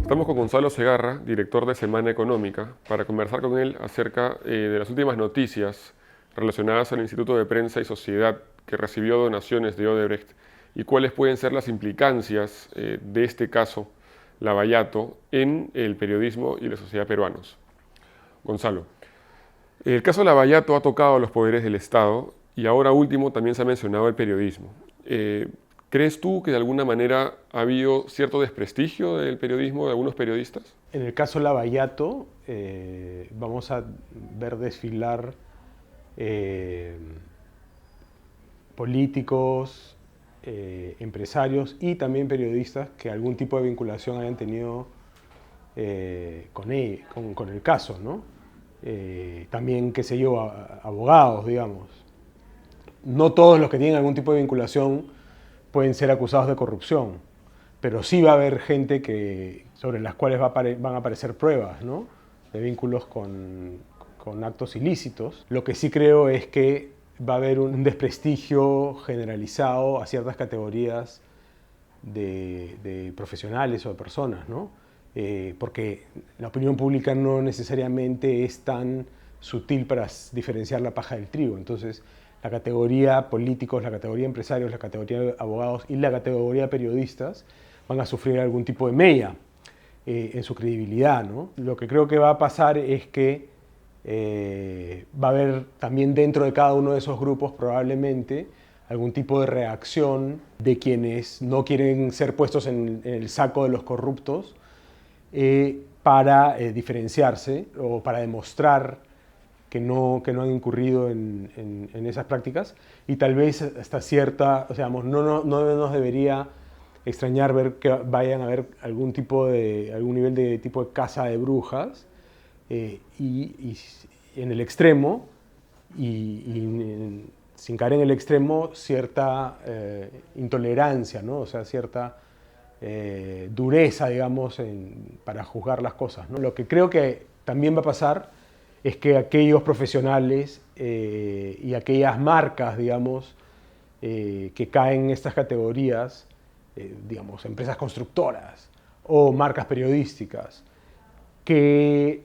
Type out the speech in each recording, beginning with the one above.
Estamos con Gonzalo Segarra, director de Semana Económica, para conversar con él acerca de las últimas noticias relacionadas al Instituto de Prensa y Sociedad que recibió donaciones de Odebrecht y cuáles pueden ser las implicancias de este caso Lavallato en el periodismo y la sociedad peruanos. Gonzalo, el caso Lavallato ha tocado a los poderes del Estado y ahora último también se ha mencionado el periodismo. ¿Crees tú que de alguna manera ha habido cierto desprestigio del periodismo de algunos periodistas? En el caso Lavallato, vamos a ver desfilar políticos, empresarios y también periodistas que algún tipo de vinculación hayan tenido con el caso, ¿no? También, qué sé yo, abogados, digamos. No todos los que tienen algún tipo de vinculación pueden ser acusados de corrupción, pero sí va a haber gente sobre las cuales van a aparecer pruebas, ¿no?, de vínculos con actos ilícitos. Lo que sí creo es que va a haber un desprestigio generalizado a ciertas categorías de profesionales o de personas, ¿no? Porque la opinión pública no necesariamente es tan sutil para diferenciar la paja del trigo. Entonces, la categoría políticos, la categoría empresarios, la categoría abogados y la categoría periodistas van a sufrir algún tipo de mella en su credibilidad, ¿no? Lo que creo que va a pasar es que va a haber también dentro de cada uno de esos grupos probablemente algún tipo de reacción de quienes no quieren ser puestos en el saco de los corruptos para diferenciarse o para demostrar que no han incurrido en esas prácticas, y tal vez hasta cierta, o sea, no nos debería extrañar ver que vayan a haber algún nivel de tipo de caza de brujas, y en el extremo, sin caer en el extremo, cierta intolerancia, ¿no? O sea, cierta dureza, digamos, para juzgar las cosas, ¿no? Lo que creo que también va a pasar es que aquellos profesionales y aquellas marcas, digamos, que caen en estas categorías, digamos, empresas constructoras o marcas periodísticas, que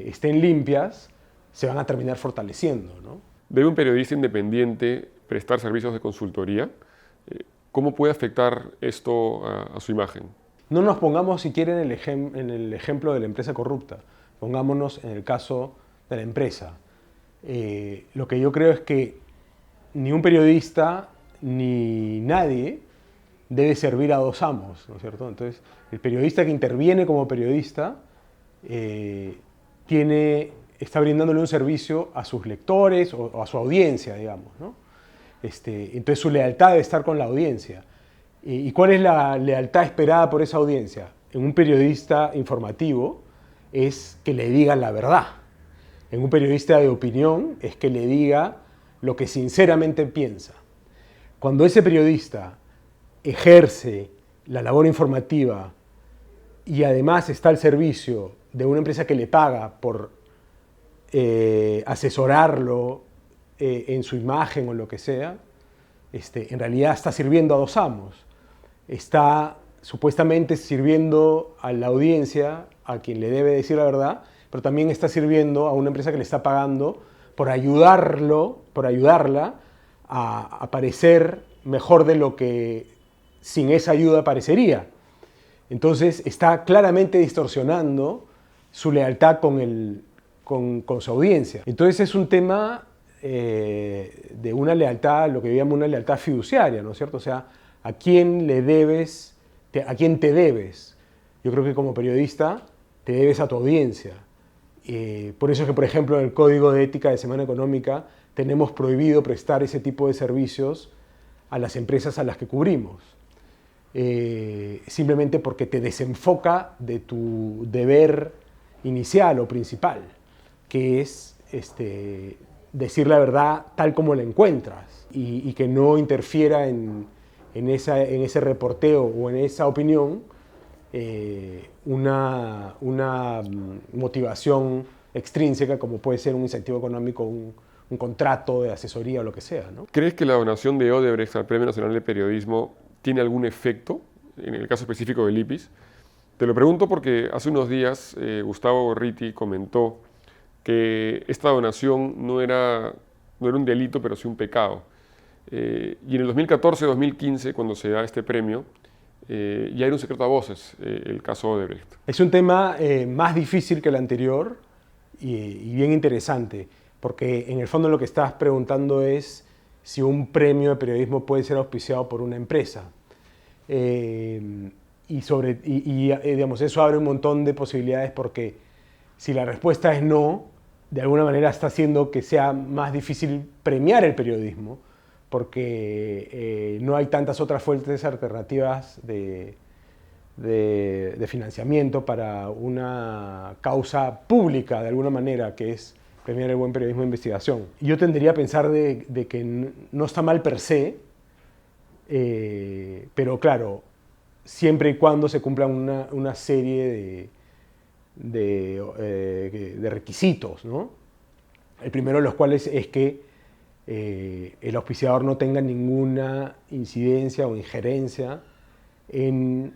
estén limpias, se van a terminar fortaleciendo, ¿no? ¿Debe un periodista independiente prestar servicios de consultoría? ¿Cómo puede afectar esto a su imagen? No nos pongamos siquiera en el ejemplo de la empresa corrupta. Pongámonos en el caso de la empresa. Lo que yo creo es que ni un periodista ni nadie debe servir a dos amos, ¿no es cierto? Entonces, el periodista que interviene como periodista está brindándole un servicio a sus lectores o a su audiencia, digamos, ¿no? Entonces, su lealtad debe estar con la audiencia. ¿Y cuál es la lealtad esperada por esa audiencia? En un periodista informativo es que le diga la verdad. En un periodista de opinión es que le diga lo que sinceramente piensa. Cuando ese periodista ejerce la labor informativa y además está al servicio de una empresa que le paga por asesorarlo en su imagen o lo que sea, en realidad está sirviendo a dos amos. Está supuestamente sirviendo a la audiencia, a quien le debe decir la verdad, pero también está sirviendo a una empresa que le está pagando por ayudarla a parecer mejor de lo que sin esa ayuda parecería. Entonces está claramente distorsionando su lealtad con su audiencia. Entonces es un tema de una lealtad, lo que yo llamo una lealtad fiduciaria, ¿no es cierto? O sea, ¿a quién le debes? ¿A quién te debes? Yo creo que como periodista te debes a tu audiencia. Por eso es que, por ejemplo, en el Código de Ética de Semana Económica tenemos prohibido prestar ese tipo de servicios a las empresas a las que cubrimos. Simplemente porque te desenfoca de tu deber inicial o principal, que es decir la verdad tal como la encuentras y que no interfiera en ese reporteo o en esa opinión una motivación extrínseca como puede ser un incentivo económico, un contrato de asesoría o lo que sea, ¿no? ¿Crees que la donación de Odebrecht al Premio Nacional de Periodismo tiene algún efecto, en el caso específico del IPIS, Te lo pregunto porque hace unos días Gustavo Gorriti comentó que esta donación no era un delito, pero sí un pecado. Y en el 2014-2015, cuando se da este premio, ya era un secreto a voces el caso Odebrecht. Es un tema más difícil que el anterior y bien interesante, porque en el fondo lo que estás preguntando es si un premio de periodismo puede ser auspiciado por una empresa. Digamos, eso abre un montón de posibilidades porque si la respuesta es no, de alguna manera está haciendo que sea más difícil premiar el periodismo porque no hay tantas otras fuentes alternativas de financiamiento para una causa pública, de alguna manera, que es premiar el buen periodismo de investigación. Yo tendería a pensar de que no está mal per se, pero claro, siempre y cuando se cumplan una serie de requisitos, ¿no? El primero de los cuales es que el auspiciador no tenga ninguna incidencia o injerencia en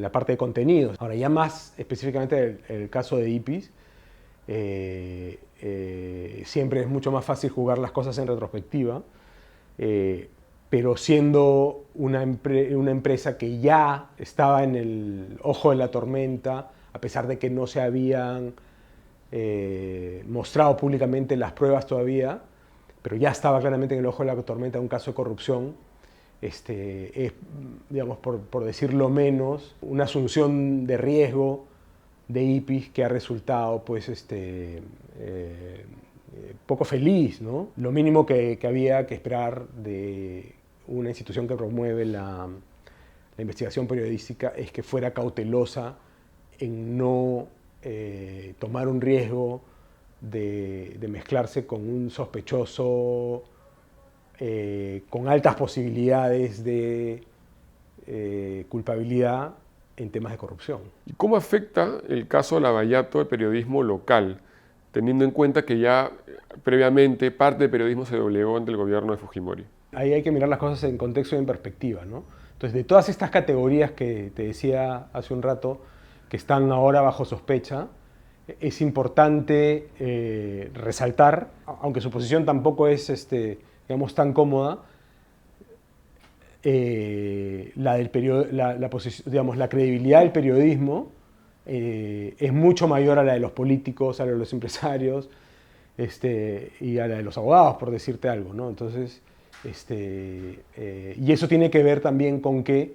la parte de contenidos. Ahora, ya más específicamente el caso de IPIS, siempre es mucho más fácil jugar las cosas en retrospectiva, pero siendo una empresa que ya estaba en el ojo de la tormenta, a pesar de que no se habían mostrado públicamente las pruebas todavía, pero ya estaba claramente en el ojo de la tormenta un caso de corrupción, es, digamos, por decirlo menos, una asunción de riesgo de IPIS que ha resultado pues, poco feliz, ¿no? Lo mínimo que había que esperar de una institución que promueve la investigación periodística es que fuera cautelosa en no tomar un riesgo de mezclarse con un sospechoso con altas posibilidades de culpabilidad en temas de corrupción. ¿Y cómo afecta el caso Lavallato al periodismo local, teniendo en cuenta que ya previamente parte del periodismo se doblegó ante el gobierno de Fujimori? Ahí hay que mirar las cosas en contexto y en perspectiva, ¿no? Entonces, de todas estas categorías que te decía hace un rato, que están ahora bajo sospecha, es importante resaltar, aunque su posición tampoco es digamos, tan cómoda, la credibilidad del periodismo es mucho mayor a la de los políticos, a la de los empresarios y a la de los abogados, por decirte algo, ¿no? Entonces, y eso tiene que ver también con que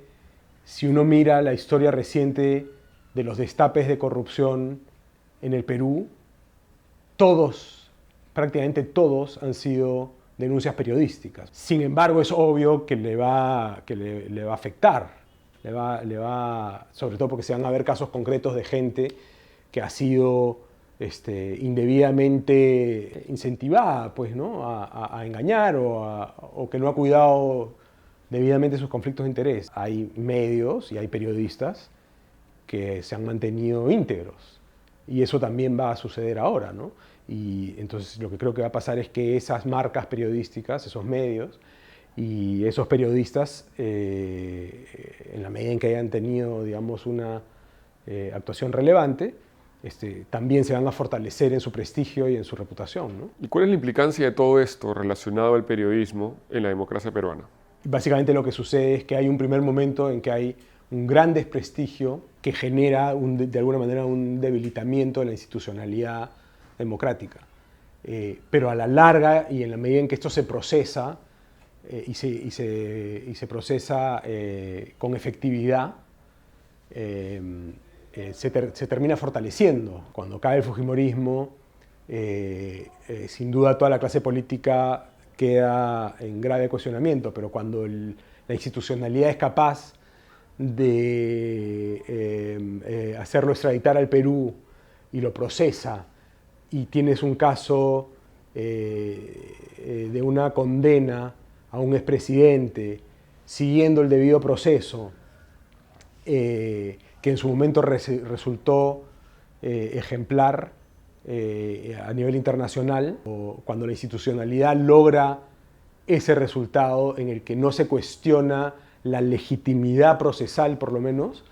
si uno mira la historia reciente de los destapes de corrupción en el Perú, prácticamente todos han sido denuncias periodísticas. Sin embargo, es obvio que le va a afectar, sobre todo porque se van a ver casos concretos de gente que ha sido indebidamente incentivada pues, ¿no? a engañar o que no ha cuidado debidamente sus conflictos de interés. Hay medios y hay periodistas que se han mantenido íntegros y eso también va a suceder ahora, ¿no? Y entonces lo que creo que va a pasar es que esas marcas periodísticas, esos medios y esos periodistas, en la medida en que hayan tenido, digamos, una actuación relevante, también se van a fortalecer en su prestigio y en su reputación, ¿no? ¿Y cuál es la implicancia de todo esto relacionado al periodismo en la democracia peruana? Básicamente lo que sucede es que hay un primer momento en que hay un gran desprestigio que genera de alguna manera un debilitamiento de la institucionalidad democrática. Pero a la larga y en la medida en que esto se procesa y se procesa con efectividad, se termina fortaleciendo. Cuando cae el fujimorismo, sin duda toda la clase política queda en grave cuestionamiento, pero cuando la institucionalidad es capaz de hacerlo extraditar al Perú y lo procesa, y tienes un caso de una condena a un expresidente siguiendo el debido proceso, que en su momento resultó ejemplar a nivel internacional, o cuando la institucionalidad logra ese resultado en el que no se cuestiona la legitimidad procesal, por lo menos,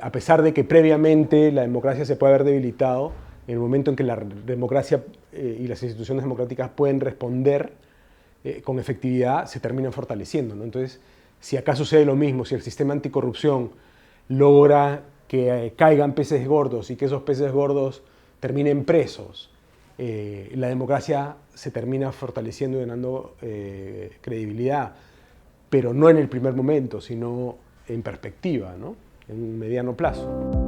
a pesar de que previamente la democracia se puede haber debilitado, en el momento en que la democracia y las instituciones democráticas pueden responder con efectividad, se terminan fortaleciendo, ¿no? Entonces, si acá sucede lo mismo, si el sistema anticorrupción logra que caigan peces gordos y que esos peces gordos terminen presos, la democracia se termina fortaleciendo y ganando credibilidad, pero no en el primer momento, sino en perspectiva, ¿no? En un mediano plazo.